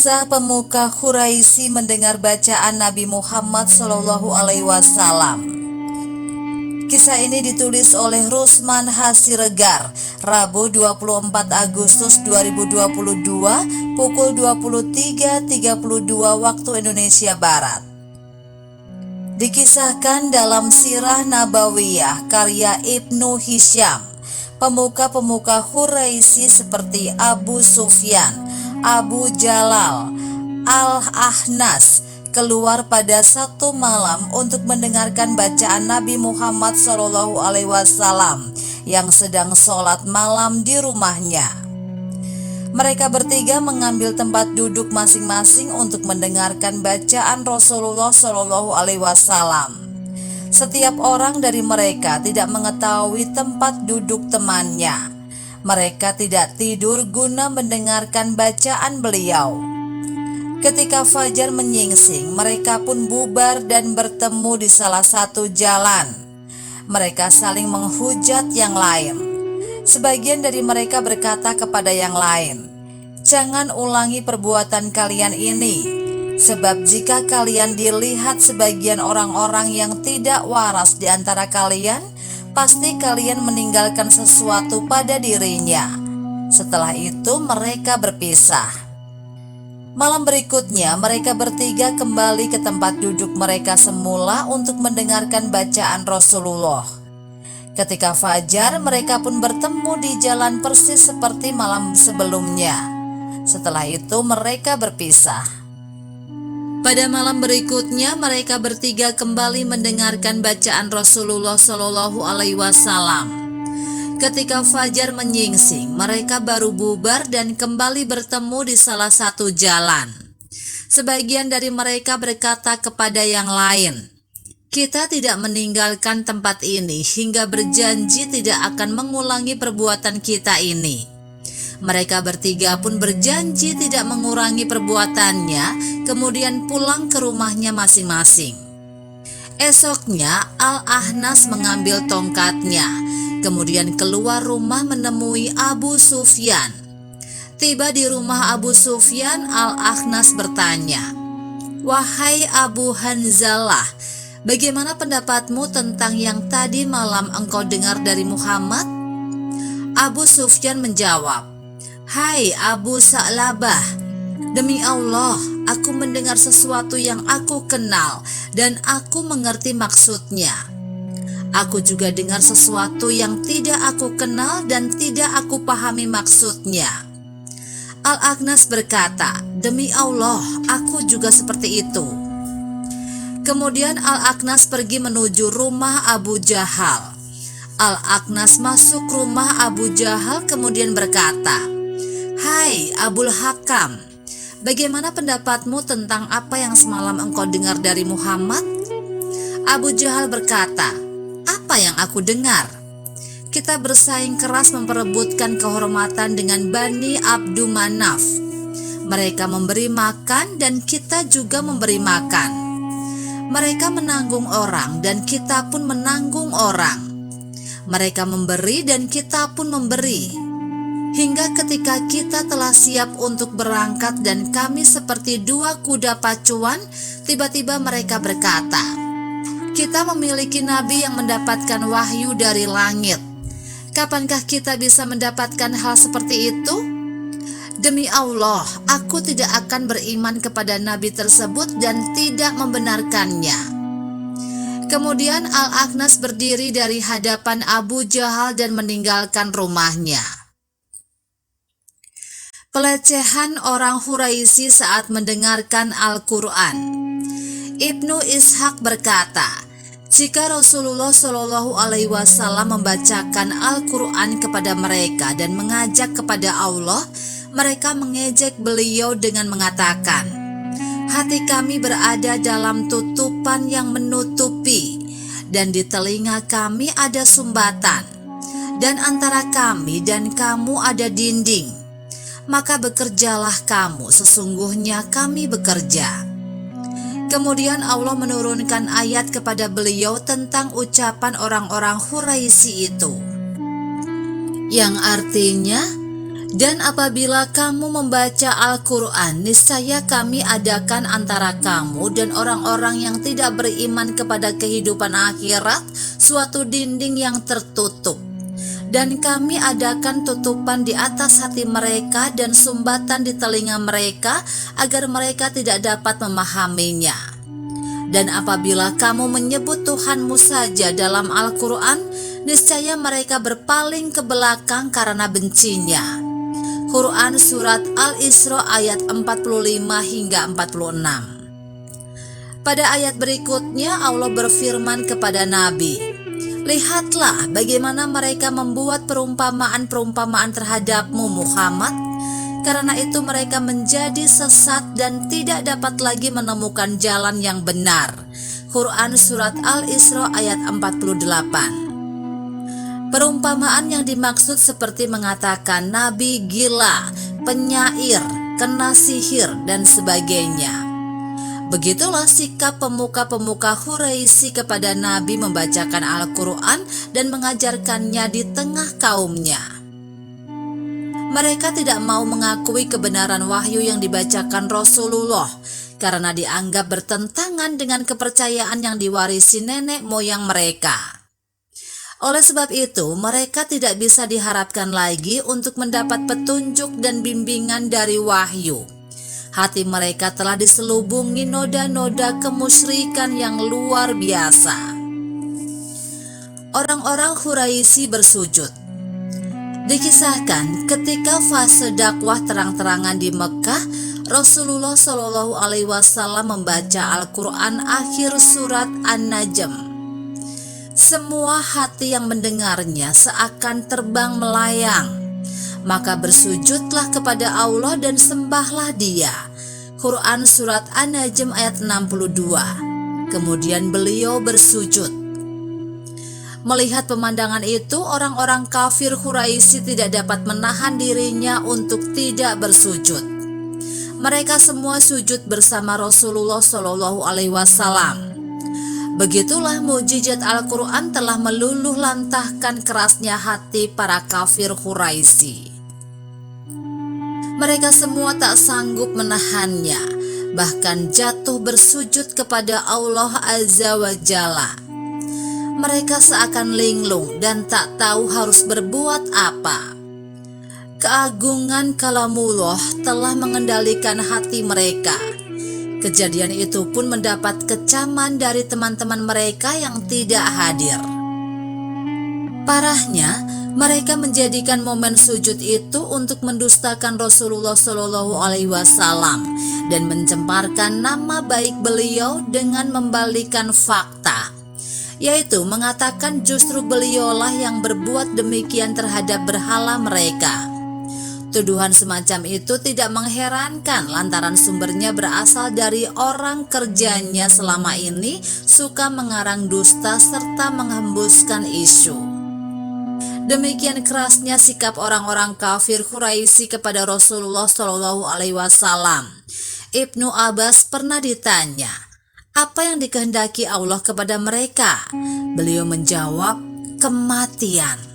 Kisah pemuka Quraisy mendengar bacaan Nabi Muhammad SAW. Kisah ini ditulis oleh Rusman Hasiregar, Rabu 24 Agustus 2022 pukul 23.32 waktu Indonesia Barat. Dikisahkan dalam Sirah Nabawiyah karya Ibnu Hisham, pemuka-pemuka Quraisy seperti Abu Sufyan, Abu Jalal, Al-Ahnas keluar pada satu malam untuk mendengarkan bacaan Nabi Muhammad SAW yang sedang sholat malam di rumahnya. Mereka bertiga mengambil tempat duduk masing-masing untuk mendengarkan bacaan Rasulullah SAW. Setiap orang dari mereka tidak mengetahui tempat duduk temannya. Mereka tidak tidur guna mendengarkan bacaan beliau. Ketika fajar menyingsing, mereka pun bubar dan bertemu di salah satu jalan. Mereka saling menghujat yang lain. Sebagian dari mereka berkata kepada yang lain, "Jangan ulangi perbuatan kalian ini, sebab jika kalian dilihat sebagian orang-orang yang tidak waras di antara kalian, pasti kalian meninggalkan sesuatu pada dirinya." Setelah itu mereka berpisah. Malam berikutnya mereka bertiga kembali ke tempat duduk mereka semula untuk mendengarkan bacaan Rasulullah. Ketika fajar mereka pun bertemu di jalan persis seperti malam sebelumnya. Setelah itu mereka berpisah. Pada malam berikutnya mereka bertiga kembali mendengarkan bacaan Rasulullah SAW. Ketika fajar menyingsing, mereka baru bubar dan kembali bertemu di salah satu jalan. Sebagian dari mereka berkata kepada yang lain, "Kita tidak meninggalkan tempat ini hingga berjanji tidak akan mengulangi perbuatan kita ini." Mereka bertiga pun berjanji tidak mengurangi perbuatannya, kemudian pulang ke rumahnya masing-masing. Esoknya Al-Ahnas mengambil tongkatnya, kemudian keluar rumah menemui Abu Sufyan. Tiba di rumah Abu Sufyan, Al-Ahnas bertanya, "Wahai Abu Hanzalah, bagaimana pendapatmu tentang yang tadi malam engkau dengar dari Muhammad?" Abu Sufyan menjawab, "Hai Abu Sa'labah, demi Allah, aku mendengar sesuatu yang aku kenal dan aku mengerti maksudnya. Aku juga dengar sesuatu yang tidak aku kenal dan tidak aku pahami maksudnya." Al-Ahnas berkata, "Demi Allah, aku juga seperti itu." Kemudian Al-Ahnas pergi menuju rumah Abu Jahal. Al-Ahnas masuk rumah Abu Jahal kemudian berkata, "Hai Abul Hakam, bagaimana pendapatmu tentang apa yang semalam engkau dengar dari Muhammad?" Abu Jahal berkata, "Apa yang aku dengar? Kita bersaing keras memperebutkan kehormatan dengan Bani Abdu Manaf. Mereka memberi makan dan kita juga memberi makan. Mereka menanggung orang dan kita pun menanggung orang. Mereka memberi dan kita pun memberi. Hingga ketika kita telah siap untuk berangkat dan kami seperti dua kuda pacuan, tiba-tiba mereka berkata, 'Kita memiliki nabi yang mendapatkan wahyu dari langit. Kapankah kita bisa mendapatkan hal seperti itu? Demi Allah, aku tidak akan beriman kepada nabi tersebut dan tidak membenarkannya.'" Kemudian Al-Ahnas berdiri dari hadapan Abu Jahal dan meninggalkan rumahnya. Pelecehan orang Quraisy saat mendengarkan Al-Quran. Ibnu Ishaq berkata, jika Rasulullah SAW membacakan Al-Quran kepada mereka dan mengajak kepada Allah, mereka mengejek beliau dengan mengatakan, "Hati kami berada dalam tutupan yang menutupi, dan di telinga kami ada sumbatan, dan antara kami dan kamu ada dinding. Maka bekerjalah kamu, sesungguhnya kami bekerja." Kemudian Allah menurunkan ayat kepada beliau tentang ucapan orang-orang Quraisy itu, yang artinya, Dan apabila kamu membaca Al-Quran, niscaya kami adakan antara kamu dan orang-orang yang tidak beriman kepada kehidupan akhirat suatu dinding yang tertutup. Dan kami adakan tutupan di atas hati mereka dan sumbatan di telinga mereka agar mereka tidak dapat memahaminya. Dan apabila kamu menyebut Tuhanmu saja dalam Al-Quran, niscaya mereka berpaling ke belakang karena bencinya. Quran Surat Al-Isra ayat 45 hingga 46. Pada ayat berikutnya Allah berfirman kepada Nabi, "Lihatlah bagaimana mereka membuat perumpamaan-perumpamaan terhadapmu Muhammad, karena itu mereka menjadi sesat dan tidak dapat lagi menemukan jalan yang benar." Quran Surat Al-Isra ayat 48. Perumpamaan yang dimaksud seperti mengatakan Nabi gila, penyair, kena sihir, dan sebagainya. Begitulah sikap pemuka-pemuka Quraisy kepada Nabi membacakan Al-Quran dan mengajarkannya di tengah kaumnya. Mereka tidak mau mengakui kebenaran wahyu yang dibacakan Rasulullah karena dianggap bertentangan dengan kepercayaan yang diwarisi nenek moyang mereka. Oleh sebab itu, mereka tidak bisa diharapkan lagi untuk mendapat petunjuk dan bimbingan dari wahyu. Hati mereka telah diselubungi noda-noda kemusyrikan yang luar biasa. Orang-orang Quraisy bersujud. Dikisahkan ketika fase dakwah terang-terangan di Mekah, Rasulullah Shallallahu Alaihi Wasallam membaca Al-Quran akhir surat An-Najm. Semua hati yang mendengarnya seakan terbang melayang. Maka bersujudlah kepada Allah dan sembahlah Dia. Quran Surat An-Najm ayat 62. Kemudian beliau bersujud. Melihat pemandangan itu, orang-orang kafir Quraisy tidak dapat menahan dirinya untuk tidak bersujud. Mereka semua sujud bersama Rasulullah Shallallahu Alaihi Wasallam. Begitulah mukjizat Al-Quran telah meluluh lantahkan kerasnya hati para kafir Quraisy. Mereka semua tak sanggup menahannya, bahkan jatuh bersujud kepada Allah Azza wa Jalla. Mereka seakan linglung dan tak tahu harus berbuat apa. Keagungan kalamullah telah mengendalikan hati mereka. Kejadian itu pun mendapat kecaman dari teman-teman mereka yang tidak hadir. Parahnya, mereka menjadikan momen sujud itu untuk mendustakan Rasulullah Shallallahu Alaihi Wasallam dan mencemparkan nama baik beliau dengan membalikan fakta, yaitu mengatakan justru beliaulah yang berbuat demikian terhadap berhala mereka. Tuduhan semacam itu tidak mengherankan lantaran sumbernya berasal dari orang kerjanya selama ini suka mengarang dusta serta menghembuskan isu. Demikian kerasnya sikap orang-orang kafir Quraisy kepada Rasulullah Shallallahu Alaihi Wasallam. Ibnu Abbas pernah ditanya, apa yang dikehendaki Allah kepada mereka? Beliau menjawab, kematian.